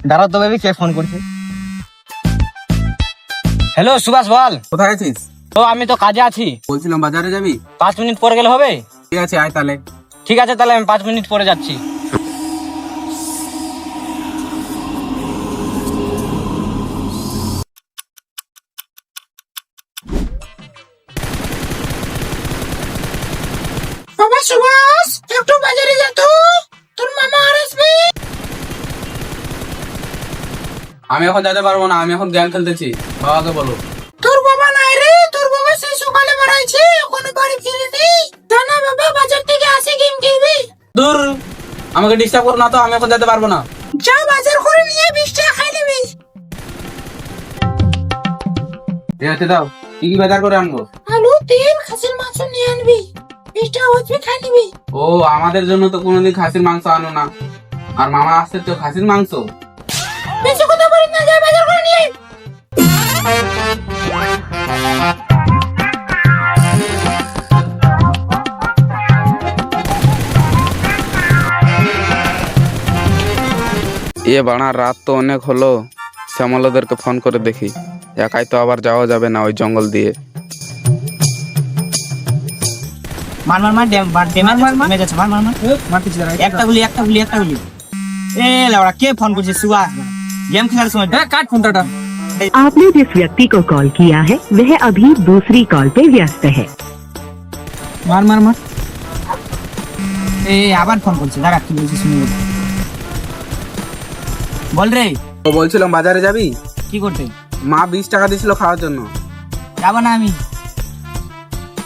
দাঁড়াও তো বেবি, কে ফোন করছে? হ্যালো সুভাষ বল। কোথায় আছিস? তো আমি তো কাজে আছি। বলছিলাম বাজারে যাবি? 5 মিনিট পরে গেলে হবে? ঠিক আছে, আয় তাহলে। ঠিক আছে, তাহলে আমি 5 মিনিট পরে যাচ্ছি। বাবা সুভাষ, একটু বাজারে যা তো, তোর মামা আর আসবে। আমি এখন যেতে পারবো না, আমি এখন গেম খেলতেছি। বাবাকে বলো। তোর বাবা নাই রে, তোর বাবা সেই সকালে বেড়াইছে, এখনো বাড়ি ফিরেনি। জানা বাবা বাজার থেকে আসে গেম খেলবি। দূর, আমাকে ডিস্টার্ব করো না তো, আমি এখন যেতে পারবো না। যা বাজার করে নিয়ে 20 টাকা খাই নিবি। ঠিক আছে, দাও। কি কি বাজার করে আনবো? আলু, তেল, খাসির মাংস নিয়ে আনবি। 20 টাকা হচ্ছে, খাই নিবি। ও, আমাদের জন্য তো কোনোদিন খাসির মাংস আনো না, আর মামা আসছে তো খাসির মাংস। বেশি কথা বলিস না, যা বাজার করে নিয়ে আয়। বাড়া, রাত তো অনেক হলো। শ্যামল ওদেরকে ফোন করে দেখি। একাই তো আবার যাওয়া যাবে না ওই জঙ্গল দিয়ে। মার মার মার, মে যাচ্ছে, মার মার মার, মারতেছি দাঁড়া। একটা গুলি। এ লাউড়া, কে ফোন করছে? সুভাষ। গেম খেলার সময় কাট ফোনটা। आपने जिस व्यक्ति को कॉल किया है वह अभी दूसरी कॉल पे व्यस्त है। মার মার মার। এ আবার ফোন করছে, দাঁড়া কি বলছিস শুনি। বল রে। তো বলছিলাম বাজারে যাবি? কি করতে? মা 20 টাকা দিয়েছিল খাওয়ার জন্য। যাবো না, আমি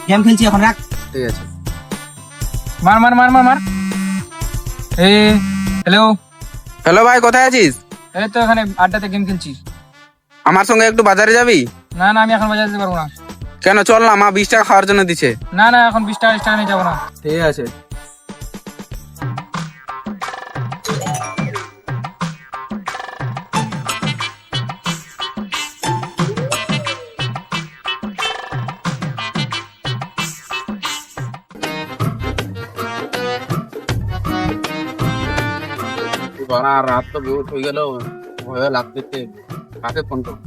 গেম খেলছি এখন, রাখ। ঠিক আছে। মার মার মার মার মার। হ্যালো। হ্যালো ভাই, কোথায় আছিস? এই তো এখানে আড্ডাতে গেম খেলছি। আমার সঙ্গে একটু বাজারে যাবি? না না, আমি এখন বাজার যেতে পারবো না। কেন, চল না, মা 20 টাকা খাওয়ার জন্য দিছে। না না, এখন 20 টাকা নিয়ে যাবো না। ঠিক আছে। রাত তো বহুত হয়ে গেল, ভয় লাগতেছে। কাকে ফোন করব?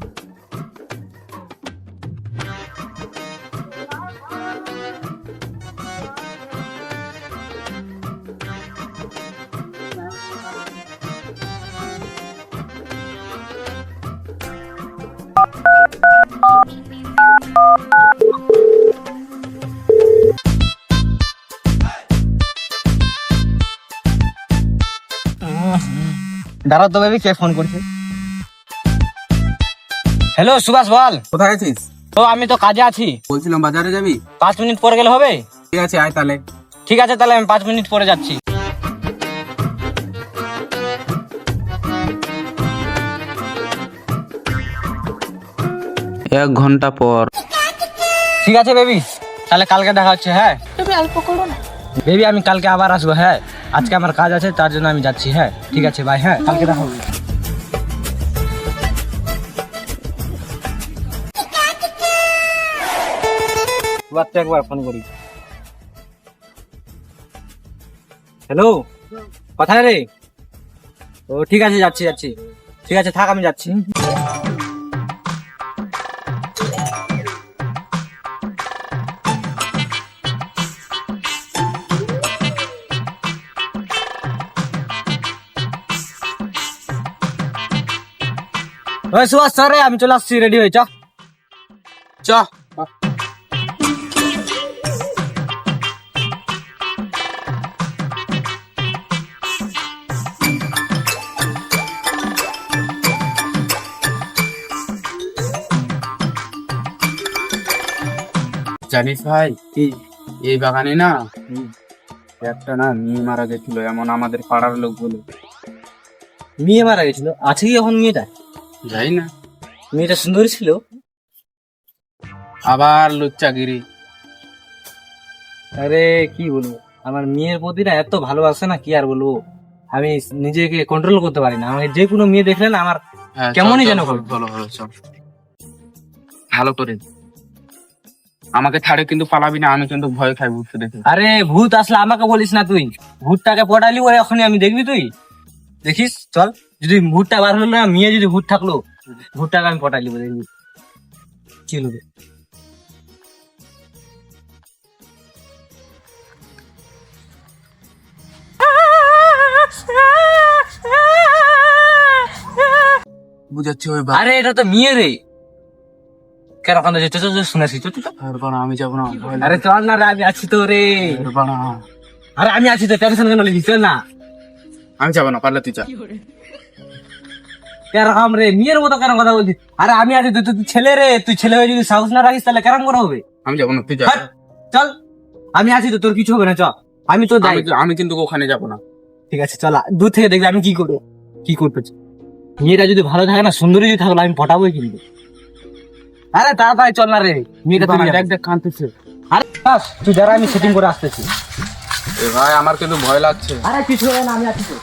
দাঁড়াও তো বেবি, কে ফোন করছে? হ্যালো সুভাষ বল। কোথায় আছিস? তো আমি তো কাজে আছি। বলছিলাম বাজারে যাবি? 5 মিনিট পরে গেলে হবে? ঠিক আছে, আয় তাহলে। ঠিক আছে, তাহলে আমি 5 মিনিট পরে যাচ্ছি। এক ঘন্টা পর। ঠিক আছে বেবি, তাহলে কালকে দেখা হচ্ছে। হ্যাঁ তুমি অল্প করো না। বেবি, আমি কালকে আবার আসবো। হ্যাঁ, আজকে আমার কাজ আছে, তার জন্য আমি যাচ্ছি। হ্যাঁ ঠিক আছে, বাই। হ্যাঁ, কালকে দেখা হবে। একবার ফোন করি। হ্যালো, কোথায় রে? ও ঠিক আছে, যাচ্ছি। ঠিক আছে, থাক, আমি যাচ্ছি। ওই সুভাষ, স্যার রে, আমি চলে আসছি, রেডি হয়ে চ। চ। জানিস ভাই, কি এই বাগানে না একটা না মেয়ে মারা গেছিল, এমন আমাদের পাড়ার লোকগুলো। মেয়ে মারা গেছিল? আছে কি এখন মেয়েটা? যাই না, মেয়েটা সুন্দরী ছিল। আবার লুচ্চাগিরি। আরে কি বলবো, আমার মেয়ের প্রতি না এত ভালোবাসে না, কি আর বলবো। আমি নিজেকে কন্ট্রোল করতে পারি না। আমাকে যে কোনো মেয়ে দেখলে না আমার কেমনই যেন করে। ভালো ভালো, চল ভালো করে। আমাকে ছাড়ে কিন্তু পালাবি না, আমি কিন্তু ভয় খাই ভূত দেখে। আরে ভূত আসলে আমাকে বলিস না তুই, ভূতটাকে পটালি ও এখনই আমি দেখবি, তুই দেখিস, চল। যদি ভূতটা বার হলো না, মেয়ে যদি ভূত থাকলো, ভূতটাকে আমি পটাই লিবো, দেখবি কি হবে। বুঝাচ্ছি ওই আরে এটা তো মেয়ে রে, কেন ওখানে যেতে শুনেছি তো? আমি যাবো না, ভয় লাগে। আরে চল না রে, আমি আছি তো রে। বাড়া, আরে আমি আছি তো, টেনশন কেন লিখি, চল না। আমি যাবো না, পারলে তুই যা। কেরকম রে, মেয়ের মতো কেন কথা বলছিস? আরে আমি আছি তো, তুই ছেলে রে, তুই ছেলে হয়ে যদি সাহস না রাখিস তাহলে কেরকম করে হবে? আমি যাবো না, তুই যা। হাট, চল, আমি আছি তো, তোর কিছু হবে না, চল। আমি তো যাই। আমি কিন্তু ওখানে যাবো না। ঠিক আছে চল, দূর থেকে দেখবি আমি কি করবো, কি করতে চাই। মেয়েটা যদি ভালো থাকে না, সুন্দরী যদি থাকলো, আমি পটাবোই কিন্তু। আরে তাড়াতাড়ি চল না রে, মেয়েটা তুই দেখ দেখ কাঁদতেছে। আরে বাস, তুই যারা, আমি সেটিং করে আসতেছি। এ ভাই, আমার কিন্তু ভয় লাগছে। আরে কিছু হবে না, আমি আছি তো।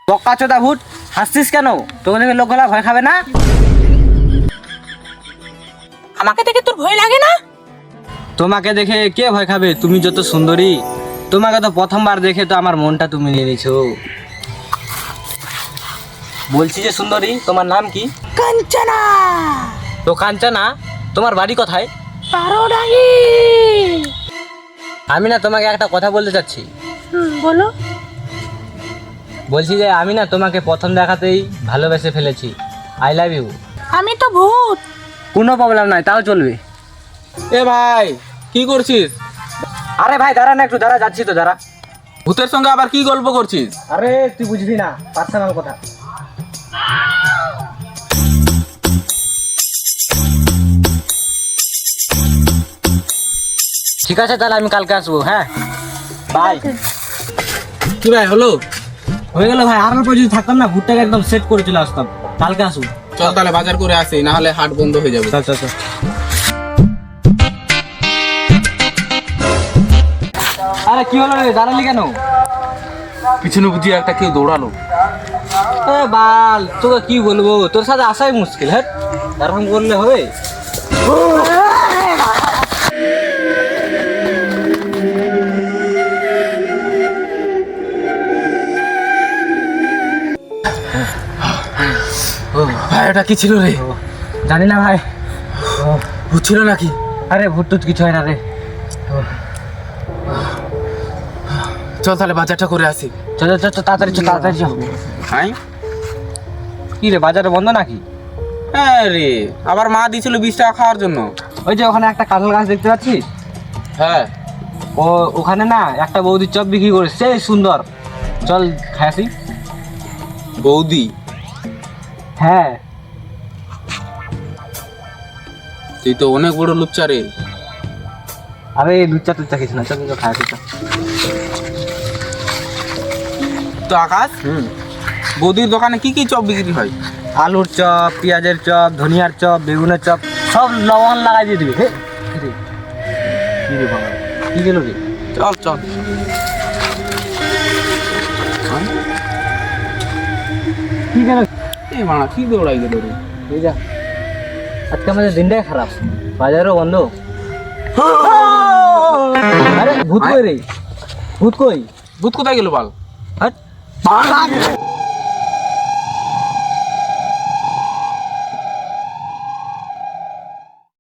বক্কা চোদা ভূত, হাসছিস কেন? তোকে দেখে লোকগুলা ভয় খাবে না? আমাকে দেখে তোর ভয় লাগে না? তোমাকে দেখে কে ভয় খাবে? তুমি যত সুন্দরী, তোমাকে তো প্রথমবার দেখে তো আমার মনটা তুমি নিয়ে নিছো। বলছি যে সুন্দরী, তোমার নাম কি? কাঞ্চনা। তো কাঞ্চনা, তোমার বাড়ি কোথায়? পারোডাঙ্গি। আমি না তোমাকে একটা কথা বলতে চাচ্ছি। বলো। বলছি যে আমি না তোমাকে প্রথম দেখাতেই ভালোবেসে ফেলেছি। I love you. আমি তো ভূত। কোনো প্রবলেম নাই, তাও চলবে। এ ভাই, কি করছিস? আরে ভাই দাঁড়া না, একটু দাঁড়া, যাচ্ছি তো, দাঁড়া। ভূতের সঙ্গে আবার কি গল্প করছিস? আরে তুই বুঝবি না, পার্সোনাল কথা। ঠিক আছে তাহলে আমি কালকে আসবো, হ্যাঁ বাই। কি ভাই হলো? হয়ে গেল ভাই, আর অল্প যদি থাকতাম না, ভুট্টাকে একদম সেট করে চলে আসতাম। কালকে আসবো। চল তাহলে বাজার করে আসি, না হলে হাট বন্ধ হয়ে যাবে। চল চল চল। আরে কি হলো রে, দাঁড়ালি কেন? পিছনে বুঝি একটা কেউ দৌড়ালো। এ বাল, তোকে কি বলবো, তোর সাথে আসাই মুশকিল। হ্যাঁ, এরকম করলে হবে? ভাই এটা কি ছিল রে? জানি না ভাই। ভূত ছিল নাকি? আরে ভূত টুত কিছু হয় না রে। চল তাহলে বাজারটা করে আসি। চল চল চল, তাড়াতাড়ি চল, তাড়াতাড়ি চল। হ্যাঁ কি রে, বাজারে বন্ধ নাকি? হ্যাঁ রে, আবার মা দিয়েছিল 20 টাকা খাওয়ার জন্য। ওই যে ওখানে একটা কাঁঠাল গাছ দেখতে পাচ্ছিস? হ্যাঁ, ওখানে না একটা বৌদির চপ বিক্রি করে, সেই সুন্দর। চল খাই আসি। বৌদি? হ্যাঁ। তুই তো অনেক বড় লুচ্চা রে। আরে লুচ্চা টুচ্চা কিছু না, চল খাই আসি। তো আকাশ, বৌদির দোকানে কি কি চপ বিক্রি হয়? আলুর চপ, পেঁয়াজের চপ, ধনিয়ার চপ, বেগুনের চপ, সব লবণ লাগাই দিয়ে দিবি। হে কি রে, কি রে বাবা, কি গেল রে? চল চল। কি গেল? এ মানা কি দৌড়াই গেল রে? এই যা, আজকে আমাদের দিনটাই খারাপ, বাজারও বন্ধ। আরে ভূত কই রে, ভূত কই? ভূত কোথায় গেল বল? হাট।